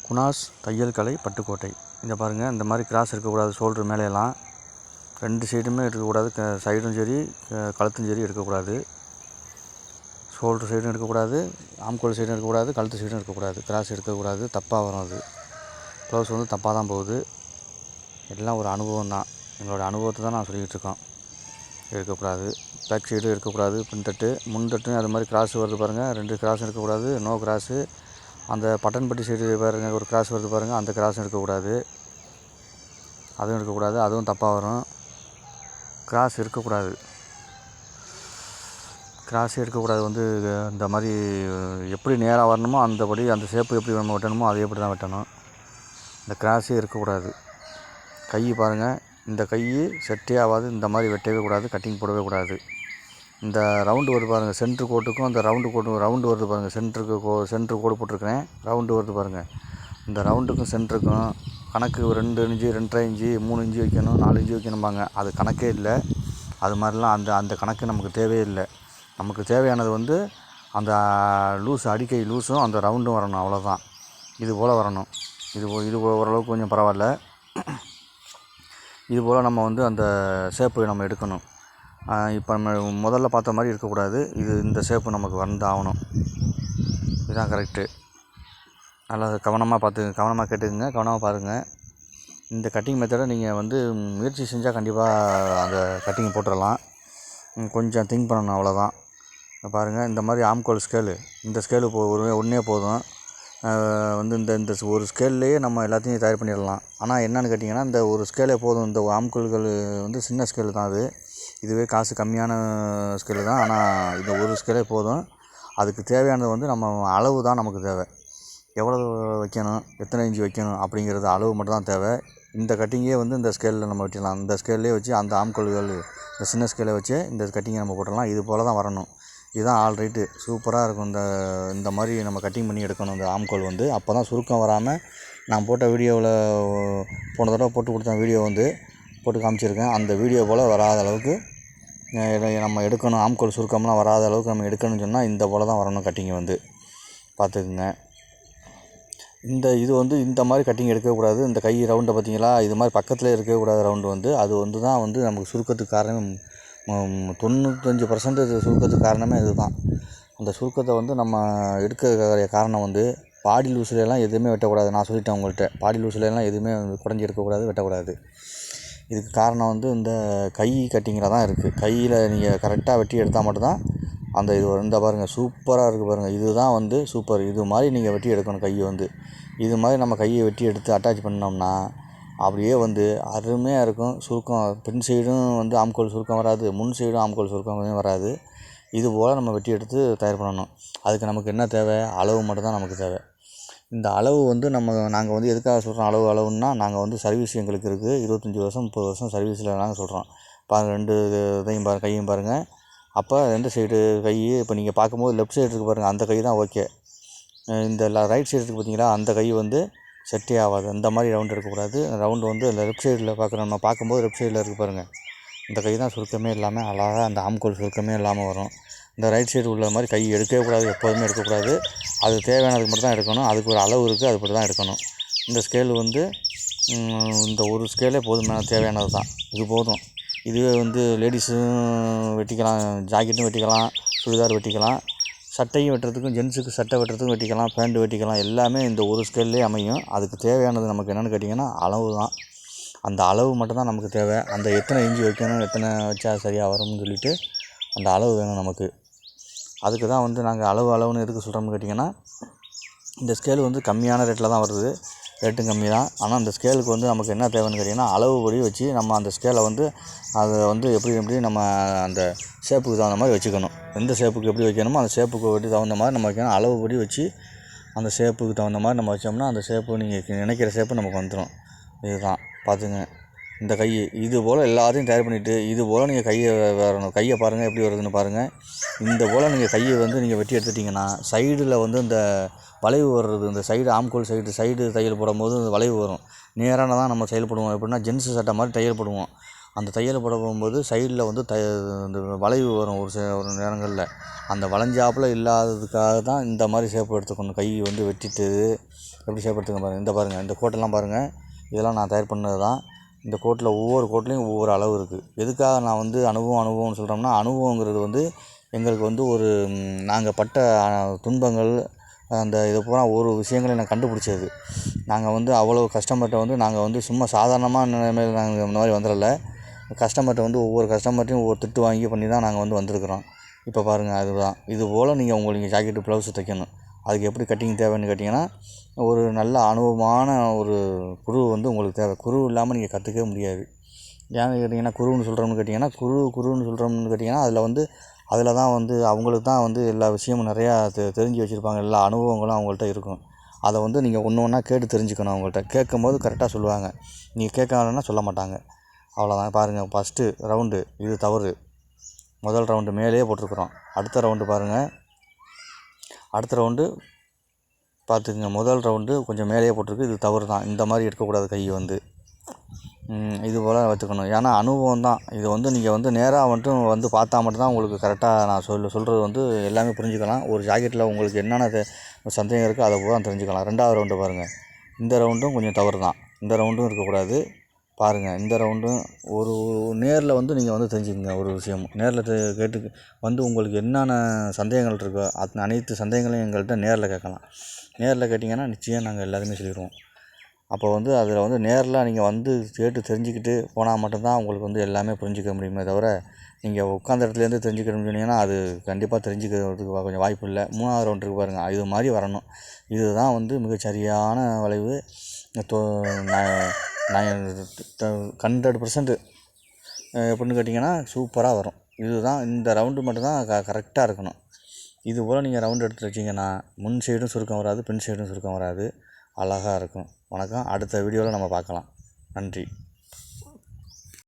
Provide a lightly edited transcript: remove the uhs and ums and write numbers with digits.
குணாஸ் தையல் கலை பட்டுக்கோட்டை. இங்கே பாருங்கள், இந்த மாதிரி கிராஸ் இருக்கக்கூடாது. ஷோல்டர் மேலேலாம் 2 சைடுமே இருக்கக்கூடாது. சைடும் சரி கழுத்தும் சரி எடுக்கக்கூடாது. ஷோல்டர் சைடும் எடுக்கக்கூடாது, ஆம்கோல் சைடும் எடுக்கக்கூடாது, கழுத்து சைடும் எடுக்கக்கூடாது. கிராஸ் எடுக்கக்கூடாது, தப்பாக வரும். அது ப்ளவுஸ் வந்து தப்பாக தான் போகுது. எல்லாம் ஒரு அனுபவம் தான். எங்களோடய அனுபவத்தை தான் நான் சொல்லிக்கிட்டு இருக்கோம். எடுக்கக்கூடாது. பேக் சைடும் எடுக்கக்கூடாது. பின்தட்டு முன்தட்டும் அது மாதிரி கிராஸ் வருது பாருங்கள். 2 கிராஸ் எடுக்கக்கூடாது. No cross. அந்த பட்டன் பட்டி சைடு பாருங்கள், ஒரு கிராஸ் வருது பாருங்கள். அந்த கிராஸும் எடுக்கக்கூடாது. அதுவும் எடுக்கக்கூடாது. அதுவும் தப்பாக வரும். கிராஸ் இருக்கக்கூடாது. கிராஸே எடுக்கக்கூடாது. வந்து இந்த மாதிரி எப்படி நேராக வரணுமோ அந்தபடி, அந்த ஷேப்பு எப்படி நம்ம வெட்டணுமோ அதே எப்படி தான் வெட்டணும். இந்த கிராஸே இருக்கக்கூடாது. கை பாருங்கள், இந்த கை செட்டே ஆகாது. இந்த மாதிரி வெட்டவே கூடாது, கட்டிங் போடவே கூடாது. இந்த ரவுண்டு வருது பாருங்கள், சென்ட்ரு கோட்டுக்கும் அந்த ரவுண்டு வருது பாருங்கள். சென்ட்ரு கோடு போட்டிருக்கிறேன், ரவுண்டு வருது பாருங்கள். இந்த ரவுண்டுக்கும் சென்ட்ருக்கும் கணக்கு 2 இன்ச்சு, 2.5 இன்ச்சு, 3 இன்ச்சு வைக்கணும், 4 இன்ச்சு வைக்கணும்பாங்க. அது கணக்கே இல்லை. அது மாதிரிலாம் அந்த கணக்கு நமக்கு தேவையில்லை. நமக்கு தேவையானது வந்து அந்த லூஸு, அடிக்கை லூஸும் அந்த ரவுண்டும் வரணும், அவ்வளோதான். இது போல் வரணும். இது ஓரளவுக்கு கொஞ்சம் பரவாயில்ல. இது போல் நம்ம வந்து அந்த ஷேப்பு நம்ம எடுக்கணும். இப்போ நம்ம முதல்ல பார்த்த மாதிரி இருக்கக்கூடாது. இந்த ஷேப்பு நமக்கு வந்தாகணும். இதுதான் கரெக்டு. நல்லா கவனமாக கேட்டுக்குங்க, கவனமாக பாருங்கள். இந்த கட்டிங் மெத்தடை நீங்கள் வந்து முயற்சி செஞ்சால் கண்டிப்பாக அந்த கட்டிங் போட்டுடலாம். கொஞ்சம் திங்க் பண்ணணும், அவ்வளோதான். பாருங்கள், இந்த மாதிரி ஆம்கோல் ஸ்கேலு, இந்த ஸ்கேலு ஒன்றே போதும். வந்து இந்த ஒரு ஸ்கேல்லையே நம்ம எல்லாத்தையும் தயார் பண்ணிடலாம். ஆனால் என்னென்னு கேட்டிங்கன்னா, இந்த ஒரு ஸ்கேலே போதும். இந்த ஆம்கோல்கள் வந்து சின்ன ஸ்கேலு தான். இதுவே காசு கம்மியான ஸ்கேலு தான். ஆனால் இந்த ஒரு ஸ்கேலே போதும். அதுக்கு தேவையானது வந்து நம்ம அளவு தான் நமக்கு தேவை. எவ்வளோ வைக்கணும், எத்தனை இன்ச்சு வைக்கணும் அப்படிங்கிறது அளவு மட்டும் தான் தேவை. இந்த கட்டிங்கே வந்து இந்த ஸ்கேலில் நம்ம வெட்டிடலாம். இந்த ஸ்கேல்லே வச்சு அந்த ஆம்கோல்கள் இந்த சின்ன ஸ்கேலை வச்சு இந்த கட்டிங்கை நம்ம போட்டுடலாம். இது போல் தான் வரணும். இதுதான் ஆல் ரைட்டு. சூப்பராக இருக்கும். இந்த மாதிரி நம்ம கட்டிங் பண்ணி எடுக்கணும் இந்த ஆம்கோல் வந்து. அப்போ தான் சுருக்கம் வராமல், நான் போட்ட வீடியோவில் போன தடவை போட்டு கொடுத்த வீடியோ வந்து போட்டு காமிச்சிருக்கேன். அந்த வீடியோ போல் வராத அளவுக்கு நம்ம எடுக்கணும். ஆம்கோல் சுருக்கம்லாம் வராத அளவுக்கு நம்ம எடுக்கணும்னு சொன்னால் இந்த போல் தான் வரணும் கட்டிங்கை வந்து. பார்த்துக்குங்க. இது வந்து இந்த மாதிரி கட்டிங் எடுக்கக்கூடாது. இந்த கை ரவுண்டை பார்த்தீங்களா, இது மாதிரி பக்கத்தில் இருக்கக்கூடாது ரவுண்டு வந்து. அது வந்து தான் வந்து நமக்கு சுருக்கத்துக்கு காரணம். 95% சுருக்கத்துக்கு காரணமே இது தான். அந்த சுருக்கத்தை வந்து நம்ம எடுக்க காரணம் வந்து பாடி லூஸ்லாம் எதுவுமே வெட்டக்கூடாது. நான் சொல்லிட்டேன் உங்கள்கிட்ட, பாடி லூஸ்லாம் எதுவுமே குடஞ்சி எடுக்கக்கூடாது, வெட்டக்கூடாது. இதுக்கு காரணம் வந்து இந்த கை கட்டிங்கில் தான் இருக்குது. கையில் நீங்கள் கரெக்டாக வெட்டி எடுத்தால் மட்டும்தான் அந்த இது இந்த பாருங்கள், சூப்பராக இருக்குது பாருங்கள். இதுதான் வந்து சூப்பர். இது மாதிரி நீங்கள் வெட்டி எடுக்கணும் கையை வந்து. இது மாதிரி நம்ம கையை வெட்டி எடுத்து அட்டாச் பண்ணோம்னா அப்படியே வந்து அருமையாக இருக்கும். சுருக்கம் பின் சைடும் வந்து ஆம்கோல் சுருக்கம் வராது, முன் சைடும் ஆம்கோல் சுருக்கமே வராது. இது போல் நம்ம வெட்டி எடுத்து தயார் பண்ணணும். அதுக்கு நமக்கு என்ன தேவை, அளவு மட்டும்தான் நமக்கு தேவை. இந்த அளவு வந்து நாங்கள் வந்து எதுக்காக சொல்கிறோம் அளவுன்னா, நாங்கள் வந்து சர்வீஸ் எங்களுக்கு இருக்குது. 25 வருஷம் 30 வருஷம் சர்வீஸில் நாங்கள் சொல்கிறோம். பாருங்கள், 2 இதையும் கையும் பாருங்கள். அப்போ 2 சைடு கை இப்போ நீங்கள் பார்க்கும்போது லெஃப்ட் சைடு இருக்குது பாருங்கள், அந்த கை தான் ஓகே. இந்த ரைட் சைடு இருக்குது பார்த்தீங்களா, அந்த கை வந்து செட்டே ஆகாது. அந்த மாதிரி ரவுண்டு எடுக்கக்கூடாது. ரவுண்டு வந்து இந்த லெஃப்ட் சைடில் நம்ம பார்க்கும்போது லெஃப்ட் சைடில் இருக்குது பாருங்கள், இந்த கை தான் சுருக்கமே இல்லாமல் அழகாக அந்த ஆம்கோல் சுருக்கமே இல்லாமல் வரும். இந்த ரைட் சைடு உள்ள மாதிரி கை எடுக்கவே கூடாது, எப்போதுமே எடுக்கக்கூடாது. அது தேவையானதுக்கு மட்டும் தான் எடுக்கணும். அதுக்கு ஒரு அளவு இருக்குது, அது மட்டும் தான் எடுக்கணும். இந்த ஸ்கேல் வந்து இந்த ஒரு ஸ்கேலே போதும், தேவையானது தான். இது போதும். இதுவே வந்து லேடிஸும் வெட்டிக்கலாம், ஜாக்கெட்டும் வெட்டிக்கலாம், சுடிதார் வெட்டிக்கலாம், சட்டையும் வெட்டுறதுக்கும், ஜென்ஸுக்கு சட்டை வெட்டுறதுக்கும் வெட்டிக்கலாம், பேண்ட் வெட்டிக்கலாம். எல்லாமே இந்த ஒரு ஸ்கேல்லே அமையும். அதுக்கு தேவையானது நமக்கு என்னென்னு கேட்டிங்கன்னா அளவு தான். அந்த அளவு மட்டும்தான் நமக்கு தேவை. அந்த எத்தனை இன்ச்சு வைக்கணும், எத்தனை வச்சா சரியாக வரும்னு சொல்லிவிட்டு அந்த அளவு வேணும் நமக்கு. அதுக்கு தான் வந்து நாங்கள் அளவுன்னு எதுக்கு சொல்கிறோம்னு கேட்டிங்கன்னா, இந்த ஸ்கேல் வந்து கம்மியான ரேட்டில் தான் வருது, ரேட்டும் கம்மி தான். ஆனால் அந்த ஸ்கேலுக்கு வந்து நமக்கு என்ன தேவைன்னு கேட்டிங்கன்னா, அளவுபடி வச்சு நம்ம அந்த ஸ்கேலை வந்து அதை வந்து எப்படி நம்ம அந்த ஷேப்புக்கு தகுந்த மாதிரி வச்சுக்கணும். எந்த ஷேப்புக்கு எப்படி வைக்கணுமோ அந்த ஷேப்புக்கு தகுந்த மாதிரி நம்ம வைக்கணும். அளவுபடி வச்சு அந்த ஷேப்புக்கு தகுந்த மாதிரி நம்ம வச்சோம்னா அந்த ஷேப்பு நீங்கள் நினைக்கிற ஷேப்பு நமக்கு வந்துடும். இதுதான் பார்த்துங்க. இந்த கை இது போல் எல்லாத்தையும் தயார் பண்ணிவிட்டு இது போல் நீங்கள் கையை வரணும். கையை பாருங்கள் எப்படி வருதுன்னு பாருங்கள். இந்த போல் நீங்கள் கையை வந்து நீங்கள் வெட்டி எடுத்துட்டிங்கன்னா சைடில் வந்து இந்த வளைவு வர்றது, இந்த சைடு ஆம்கோல் சைடு தையல் போடும்போது இந்த வளைவு வரும். நேரான தான் நம்ம செயல்படுவோம். எப்படின்னா ஜென்ஸு சட்டை மாதிரி தையல் போடுவோம். அந்த தையல் போட போகும்போது சைடில் வந்து இந்த வளைவு வரும் ஒரு நேரங்களில். அந்த வளைஞ்சாப்பில் இல்லாததுக்காக தான் இந்த மாதிரி ஷேப்பு எடுத்துக்கணும். கை வந்து வெட்டிட்டு எப்படி செயல்படுத்துங்க பாருங்கள். இந்த பாருங்கள், இந்த கோட்டெல்லாம் பாருங்கள், இதெல்லாம் நான் தயார் பண்ணது தான். இந்த கோட்டில் ஒவ்வொரு கோட்லேயும் ஒவ்வொரு அளவு இருக்குது. எதுக்காக நான் வந்து அனுபவம்னு சொல்கிறோம்னா, அனுபவங்கிறது வந்து எங்களுக்கு வந்து ஒரு நாங்கள் பட்ட துன்பங்கள் அந்த இதை பூரா ஒரு விஷயங்களை நான் கண்டுபிடிச்சது. நாங்கள் வந்து அவ்வளோ கஸ்டமர்கிட்ட வந்து நாங்கள் வந்து சும்மா சாதாரணமான நிலைமையில் நாங்கள் இந்த மாதிரி வந்துடல. கஸ்டமர்கிட்ட வந்து ஒவ்வொரு கஸ்டமர்ட்டையும் ஒவ்வொரு திட்டு வாங்கி பண்ணி தான் நாங்கள் வந்து வந்திருக்கிறோம். இப்போ பாருங்கள், அதுதான் இது போல் நீங்கள் உங்களுக்கு ஜாக்கெட்டு ப்ளவுஸு தைக்கணும். அதுக்கு எப்படி கட்டிங் தேவைன்னு கேட்டிங்கன்னா, ஒரு நல்ல அனுபவமான ஒரு குரு வந்து உங்களுக்கு தேவை. குரு இல்லாமல் நீங்கள் கற்றுக்கவே முடியாது. ஏன்னு கேட்டிங்கன்னா, குருன்னு சொல்கிறோம்னு கேட்டிங்கன்னா, குருன்னு சொல்கிறோம்னு கேட்டிங்கன்னா, அதில் தான் வந்து அவங்களுக்கு தான் வந்து எல்லா விஷயமும் நிறையா தெரிஞ்சு வச்சுருப்பாங்க. எல்லா அனுபவங்களும் அவங்கள்ட்ட இருக்கும். அதை வந்து நீங்கள் ஒன்று ஒன்றா கேட்டு தெரிஞ்சுக்கணும். அவங்கள்ட்ட கேட்கும்போது கரெக்டாக சொல்லுவாங்க. நீங்கள் கேட்கலன்னா சொல்ல மாட்டாங்க. அவ்வளோதான். பாருங்கள், ஃபஸ்ட்டு ரவுண்டு இது தவறு. முதல் ரவுண்டு மேலேயே போட்டிருக்குறோம். அடுத்த ரவுண்டு பாருங்கள், அடுத்த ரவுண்டு பார்த்துக்குங்க. முதல் ரவுண்டு கொஞ்சம் மேலேயே போட்டிருக்கு, இது தவறு தான். இந்த மாதிரி எடுக்கக்கூடாது கை வந்து. இது போல் வச்சுக்கணும். ஏன்னா அனுபவம் தான் இது. வந்து நீங்கள் வந்து நேராக வந்து பார்த்தா மட்டும்தான் உங்களுக்கு கரெக்டாக நான் சொல்கிறது வந்து எல்லாமே புரிஞ்சுக்கலாம். ஒரு ஜாக்கெட்டில் உங்களுக்கு என்னென்ன சந்தேகம் இருக்கோ அதை பூரா தெரிஞ்சுக்கலாம். 2வது ரவுண்டு பாருங்கள், இந்த ரவுண்டும் கொஞ்சம் தவறு தான். இந்த ரவுண்டும் இருக்கக்கூடாது. பாருங்கள், இந்த ரவுண்டும் ஒரு நேரில் வந்து நீங்கள் வந்து தெரிஞ்சுக்கங்க. ஒரு விஷயமும் நேரில் கேட்டு வந்து உங்களுக்கு என்னென்ன சந்தேகங்கள் இருக்கோ அனைத்து சந்தேகங்களையும் எங்கள்கிட்ட நேரில் கேட்கலாம். நேரில் கேட்டிங்கன்னா நிச்சயம் நாங்கள் எல்லாருமே சொல்லிடுவோம். அப்போ வந்து அதில் வந்து நேரில் நீங்கள் வந்து கேட்டு தெரிஞ்சுக்கிட்டு போனால் மட்டும்தான் உங்களுக்கு வந்து எல்லாமே புரிஞ்சிக்க முடியுமே தவிர, நீங்கள் உட்காந்த இடத்துலேருந்து தெரிஞ்சுக்கணும்னு சொன்னீங்கன்னா அது கண்டிப்பாக தெரிஞ்சுக்கிறதுக்கு கொஞ்சம் வாய்ப்பு இல்லை. 3வது ரவுண்ட் இருக்குது பாருங்கள், இது மாதிரி வரணும். இதுதான் வந்து மிகச்சரியான வளைவு. 100% எப்படின்னு கேட்டிங்கன்னா சூப்பராக வரும். இதுதான் இந்த ரவுண்டு மட்டும்தான் கரெக்டாக இருக்கணும். இது போல் நீங்கள் ரவுண்டு எடுத்து வச்சிங்கன்னா முன் சைடும் சுருக்கம் வராது, பின் சைடும் சுருக்கம் வராது, அழகாக இருக்கும். வணக்கம். அடுத்த வீடியோவில் நம்ம பார்க்கலாம். நன்றி.